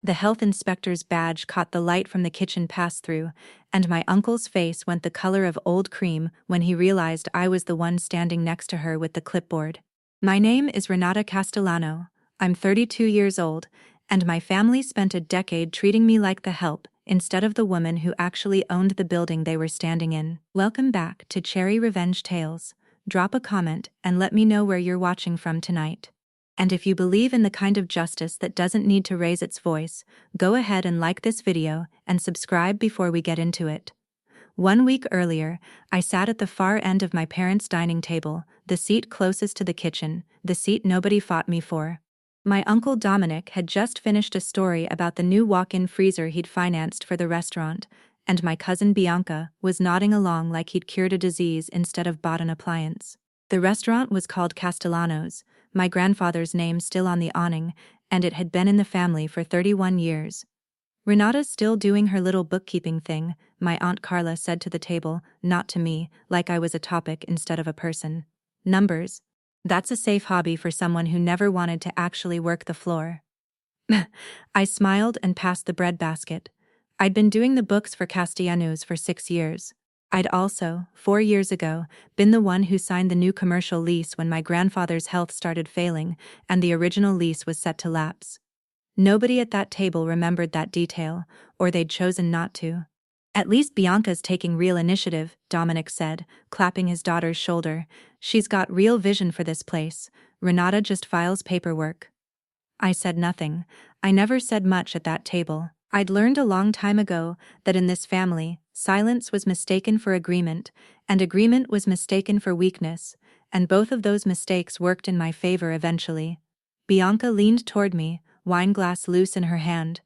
The health inspector's badge caught the light from the kitchen pass-through, and my uncle's face went the color of old cream when he realized I was the one standing next to her with the clipboard. My name is Renata Castellano. I'm 32 years old, and my family spent a decade treating me like the help instead of the woman who actually owned the building they were standing in. Welcome back to Cherry Revenge Tales. Drop a comment and let me know where you're watching from tonight. And if you believe in the kind of justice that doesn't need to raise its voice, go ahead and like this video and subscribe before we get into it. 1 week earlier, I sat at the far end of my parents' dining table, the seat closest to the kitchen, the seat nobody fought me for. My uncle Dominic had just finished a story about the new walk-in freezer he'd financed for the restaurant, and my cousin Bianca was nodding along like he'd cured a disease instead of bought an appliance. The restaurant was called Castellano's, my grandfather's name still on the awning, and it had been in the family for 31 years. Renata's still doing her little bookkeeping thing, my Aunt Carla said to the table, not to me, like I was a topic instead of a person. Numbers. That's a safe hobby for someone who never wanted to actually work the floor. I smiled and passed the bread basket. I'd been doing the books for Castellanos for 6 years. I'd also, 4 years ago, been the one who signed the new commercial lease when my grandfather's health started failing and the original lease was set to lapse. Nobody at that table remembered that detail, or they'd chosen not to. At least Bianca's taking real initiative, Dominic said, clapping his daughter's shoulder. She's got real vision for this place. Renata just files paperwork. I said nothing. I never said much at that table. I'd learned a long time ago that in this family, silence was mistaken for agreement, and agreement was mistaken for weakness, and both of those mistakes worked in my favor eventually. Bianca leaned toward me, wine glass loose in her hand.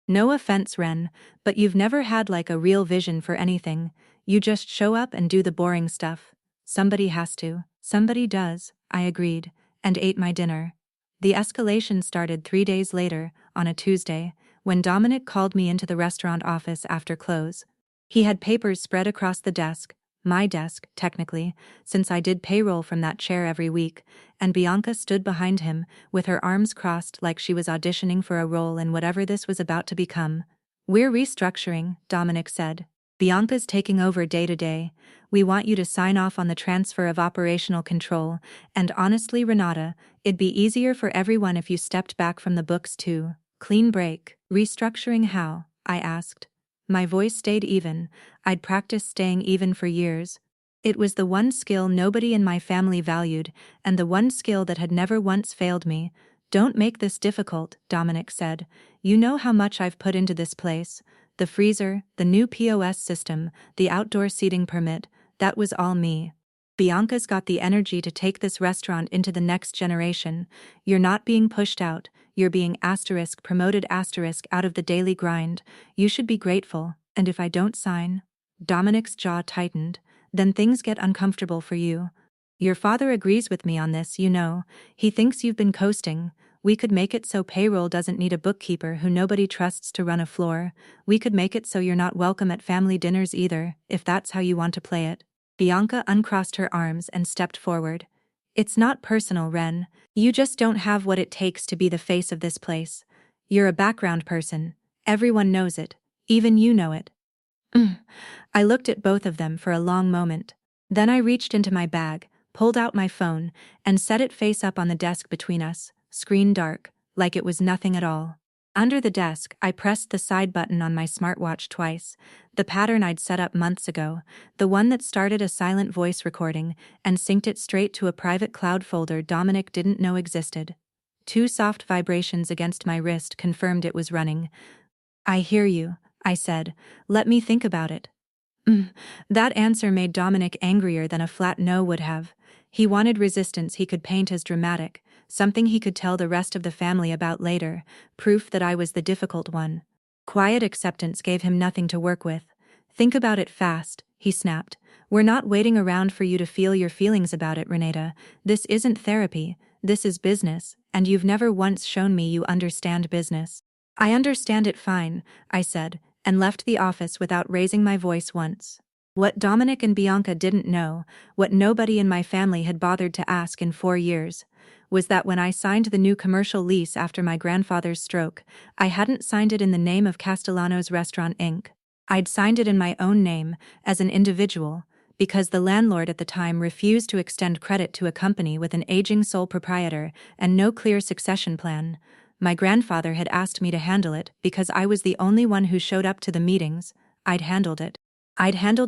No offense, Ren, but you've never had like a real vision for anything. You just show up and do the boring stuff. Somebody has to. Somebody does, I agreed, and ate my dinner. The escalation started 3 days later, on a Tuesday, when Dominic called me into the restaurant office after close. He had papers spread across the desk, my desk, technically, since I did payroll from that chair every week, and Bianca stood behind him, with her arms crossed like she was auditioning for a role in whatever this was about to become. We're restructuring, Dominic said. Bianca's taking over day to day. We want you to sign off on the transfer of operational control, and honestly, Renata, it'd be easier for everyone if you stepped back from the books too. Clean break. Restructuring how? I asked. My voice stayed even. I'd practiced staying even for years. It was the one skill nobody in my family valued, and the one skill that had never once failed me. Don't make this difficult, Dominic said. You know how much I've put into this place. The freezer, the new POS system, the outdoor seating permit, that was all me. Bianca's got the energy to take this restaurant into the next generation. You're not being pushed out, you're being promoted out of the daily grind. You should be grateful, and if I don't sign... Dominic's jaw tightened. Then things get uncomfortable for you. Your father agrees with me on this, you know. He thinks you've been coasting. We could make it so payroll doesn't need a bookkeeper who nobody trusts to run a floor. We could make it so you're not welcome at family dinners either, if that's how you want to play it. Bianca uncrossed her arms and stepped forward. It's not personal, Ren. You just don't have what it takes to be the face of this place. You're a background person. Everyone knows it. Even you know it. I looked at both of them for a long moment. Then I reached into my bag, pulled out my phone, and set it face up on the desk between us, screen dark, like it was nothing at all. Under the desk, I pressed the side button on my smartwatch twice, the pattern I'd set up months ago, the one that started a silent voice recording and synced it straight to a private cloud folder Dominic didn't know existed. 2 soft vibrations against my wrist confirmed it was running. I hear you, I said. Let me think about it. That answer made Dominic angrier than a flat no would have. He wanted resistance he could paint as dramatic, something he could tell the rest of the family about later, proof that I was the difficult one. Quiet acceptance gave him nothing to work with. Think about it fast, he snapped. We're not waiting around for you to feel your feelings about it, Renata. This isn't therapy, this is business, and you've never once shown me you understand business. I understand it fine, I said, and left the office without raising my voice once. What Dominic and Bianca didn't know, what nobody in my family had bothered to ask in 4 years, was that when I signed the new commercial lease after my grandfather's stroke, I hadn't signed it in the name of Castellano's Restaurant Inc. I'd signed it in my own name, as an individual, because the landlord at the time refused to extend credit to a company with an aging sole proprietor and no clear succession plan. My grandfather had asked me to handle it because I was the only one who showed up to the meetings. I'd handled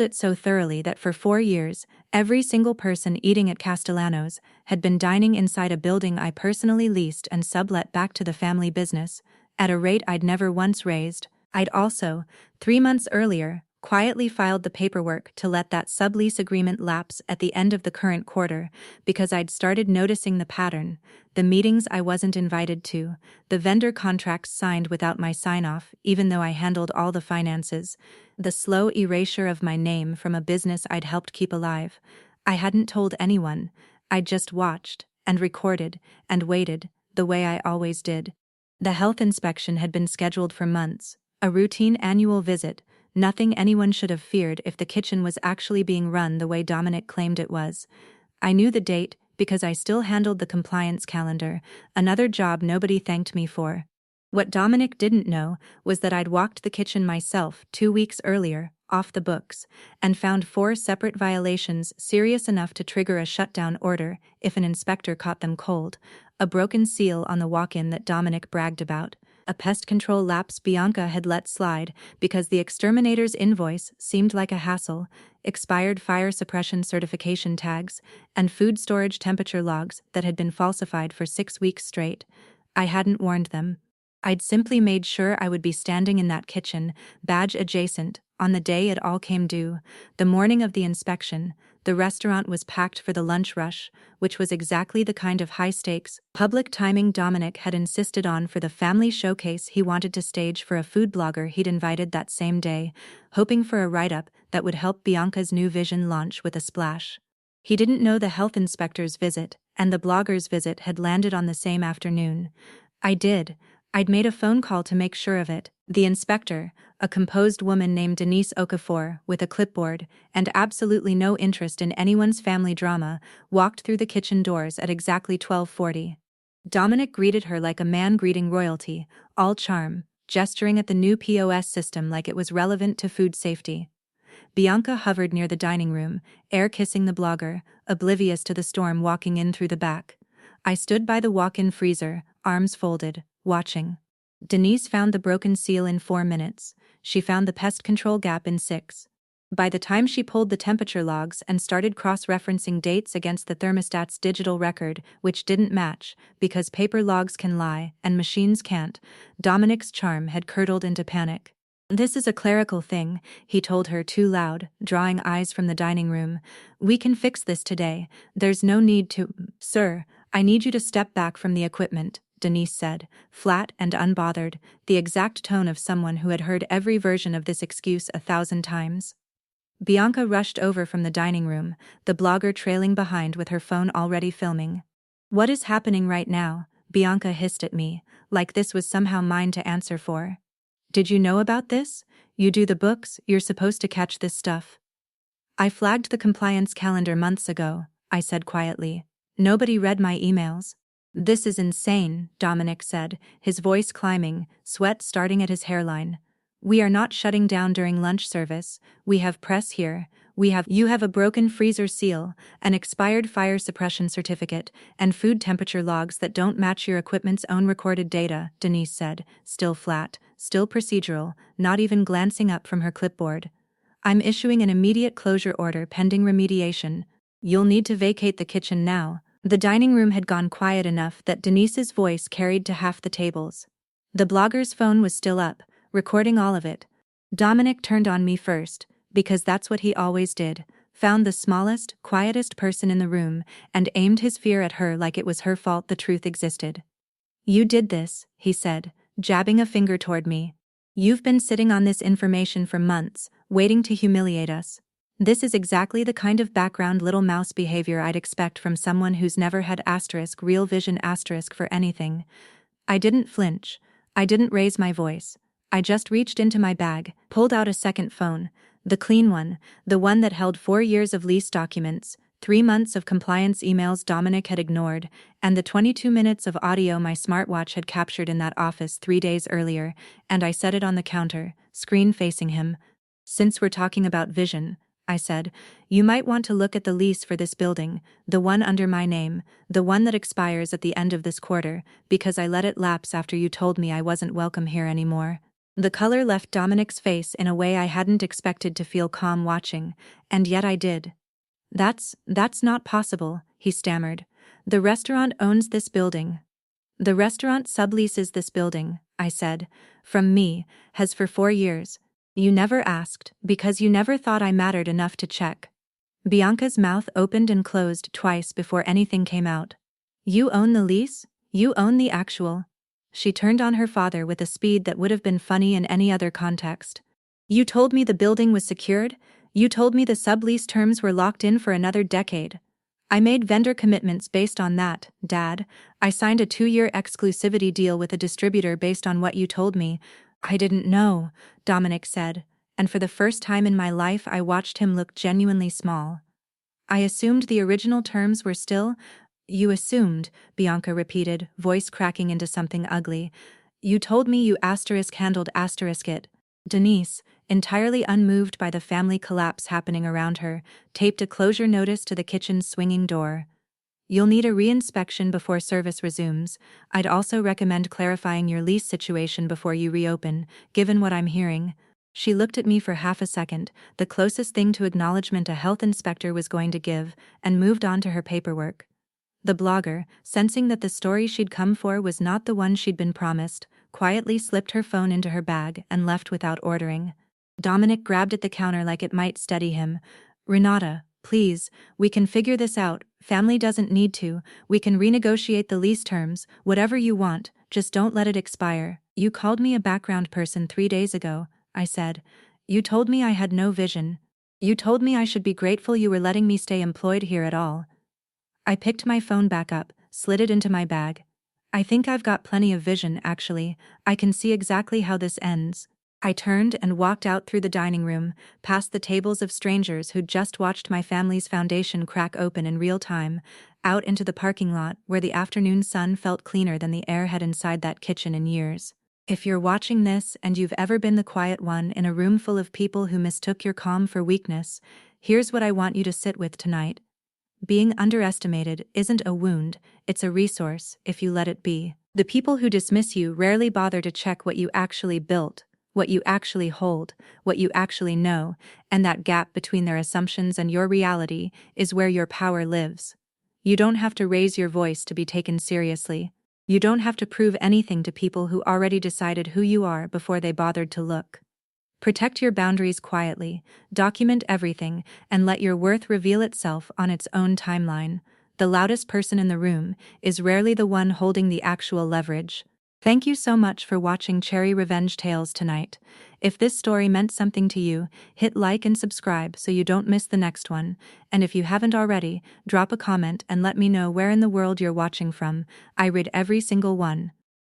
it so thoroughly that for 4 years, every single person eating at Castellano's had been dining inside a building I personally leased and sublet back to the family business, at a rate I'd never once raised. I'd also, 3 months earlier, quietly filed the paperwork to let that sublease agreement lapse at the end of the current quarter because I'd started noticing the pattern: the meetings I wasn't invited to, the vendor contracts signed without my sign-off even though I handled all the finances, the slow erasure of my name from a business I'd helped keep alive. I hadn't told anyone. I'd just watched, and recorded, and waited, the way I always did. The health inspection had been scheduled for months, a routine annual visit, nothing anyone should have feared if the kitchen was actually being run the way Dominic claimed it was. I knew the date because I still handled the compliance calendar, another job nobody thanked me for. What Dominic didn't know was that I'd walked the kitchen myself 2 weeks earlier, off the books, and found 4 separate violations serious enough to trigger a shutdown order if an inspector caught them cold: a broken seal on the walk-in that Dominic bragged about, a pest control lapse Bianca had let slide because the exterminator's invoice seemed like a hassle, expired fire suppression certification tags, and food storage temperature logs that had been falsified for 6 weeks straight. I hadn't warned them. I'd simply made sure I would be standing in that kitchen, badge adjacent, on the day it all came due, the morning of the inspection. The restaurant was packed for the lunch rush, which was exactly the kind of high-stakes, public timing Dominic had insisted on for the family showcase he wanted to stage for a food blogger he'd invited that same day, hoping for a write-up that would help Bianca's new vision launch with a splash. He didn't know the health inspector's visit and the blogger's visit had landed on the same afternoon. I did. I'd made a phone call to make sure of it. The inspector, a composed woman named Denise Okafor, with a clipboard, and absolutely no interest in anyone's family drama, walked through the kitchen doors at exactly 12:40. Dominic greeted her like a man greeting royalty, all charm, gesturing at the new POS system like it was relevant to food safety. Bianca hovered near the dining room, air-kissing the blogger, oblivious to the storm walking in through the back. I stood by the walk-in freezer, arms folded, watching. Denise found the broken seal in 4 minutes. She found the pest control gap in 6. By the time she pulled the temperature logs and started cross-referencing dates against the thermostat's digital record, which didn't match, because paper logs can lie and machines can't, Dominic's charm had curdled into panic. "This is a clerical thing," he told her too loud, drawing eyes from the dining room. "We can fix this today. There's no need to—" "Sir, I need you to step back from the equipment," Denise said, flat and unbothered, the exact tone of someone who had heard every version of this excuse 1,000 times. Bianca rushed over from the dining room, the blogger trailing behind with her phone already filming. "What is happening right now?" Bianca hissed at me, like this was somehow mine to answer for. "Did you know about this? You do the books, you're supposed to catch this stuff." "I flagged the compliance calendar months ago," I said quietly. "Nobody read my emails." "This is insane," Dominic said, his voice climbing, sweat starting at his hairline. "We are not shutting down during lunch service. We have press here. You have a broken freezer seal, an expired fire suppression certificate, and food temperature logs that don't match your equipment's own recorded data," Denise said, still flat, still procedural, not even glancing up from her clipboard. "I'm issuing an immediate closure order pending remediation. You'll need to vacate the kitchen now." The dining room had gone quiet enough that Denise's voice carried to half the tables. The blogger's phone was still up, recording all of it. Dominic turned on me first, because that's what he always did, found the smallest, quietest person in the room, and aimed his fear at her like it was her fault the truth existed. "You did this," he said, jabbing a finger toward me. "You've been sitting on this information for months, waiting to humiliate us. This is exactly the kind of background little mouse behavior I'd expect from someone who's never had real vision for anything." I didn't flinch. I didn't raise my voice. I just reached into my bag, pulled out a second phone, the clean one, the one that held 4 years of lease documents, 3 months of compliance emails Dominic had ignored, and the 22 minutes of audio my smartwatch had captured in that office 3 days earlier, and I set it on the counter, screen facing him. "Since we're talking about vision," I said, "you might want to look at the lease for this building, the one under my name, the one that expires at the end of this quarter, because I let it lapse after you told me I wasn't welcome here anymore." The color left Dominic's face in a way I hadn't expected to feel calm watching, and yet I did. That's not possible," he stammered. "The restaurant owns this building." "The restaurant subleases this building," I said, "from me, has for 4 years. You never asked, because you never thought I mattered enough to check." Bianca's mouth opened and closed twice before anything came out. "You own the lease? You own the actual—" She turned on her father with a speed that would have been funny in any other context. "You told me the building was secured? You told me the sublease terms were locked in for another decade. I made vendor commitments based on that, Dad. I signed a 2-year exclusivity deal with a distributor based on what you told me." "I didn't know," Dominic said, and for the first time in my life I watched him look genuinely small. "I assumed the original terms were still—" "You assumed," Bianca repeated, voice cracking into something ugly. "You told me you handled it." Denise, entirely unmoved by the family collapse happening around her, taped a closure notice to the kitchen's swinging door. "You'll need a re-inspection before service resumes. I'd also recommend clarifying your lease situation before you reopen, given what I'm hearing." She looked at me for half a second, the closest thing to acknowledgement a health inspector was going to give, and moved on to her paperwork. The blogger, sensing that the story she'd come for was not the one she'd been promised, quietly slipped her phone into her bag and left without ordering. Dominic grabbed at the counter like it might steady him. "Renata, please, we can figure this out. Family doesn't need to. We can renegotiate the lease terms, whatever you want, just don't let it expire." "You called me a background person 3 days ago," I said. "You told me I had no vision. You told me I should be grateful you were letting me stay employed here at all." I picked my phone back up, slid it into my bag. "I think I've got plenty of vision, actually. I can see exactly how this ends." I turned and walked out through the dining room, past the tables of strangers who'd just watched my family's foundation crack open in real time, out into the parking lot where the afternoon sun felt cleaner than the air had inside that kitchen in years. If you're watching this and you've ever been the quiet one in a room full of people who mistook your calm for weakness, here's what I want you to sit with tonight. Being underestimated isn't a wound, it's a resource, if you let it be. The people who dismiss you rarely bother to check what you actually built, what you actually hold, what you actually know, and that gap between their assumptions and your reality is where your power lives. You don't have to raise your voice to be taken seriously. You don't have to prove anything to people who already decided who you are before they bothered to look. Protect your boundaries quietly, document everything, and let your worth reveal itself on its own timeline. The loudest person in the room is rarely the one holding the actual leverage. Thank you so much for watching Cherry Revenge Tales tonight. If this story meant something to you, hit like and subscribe so you don't miss the next one, and if you haven't already, drop a comment and let me know where in the world you're watching from. I read every single one.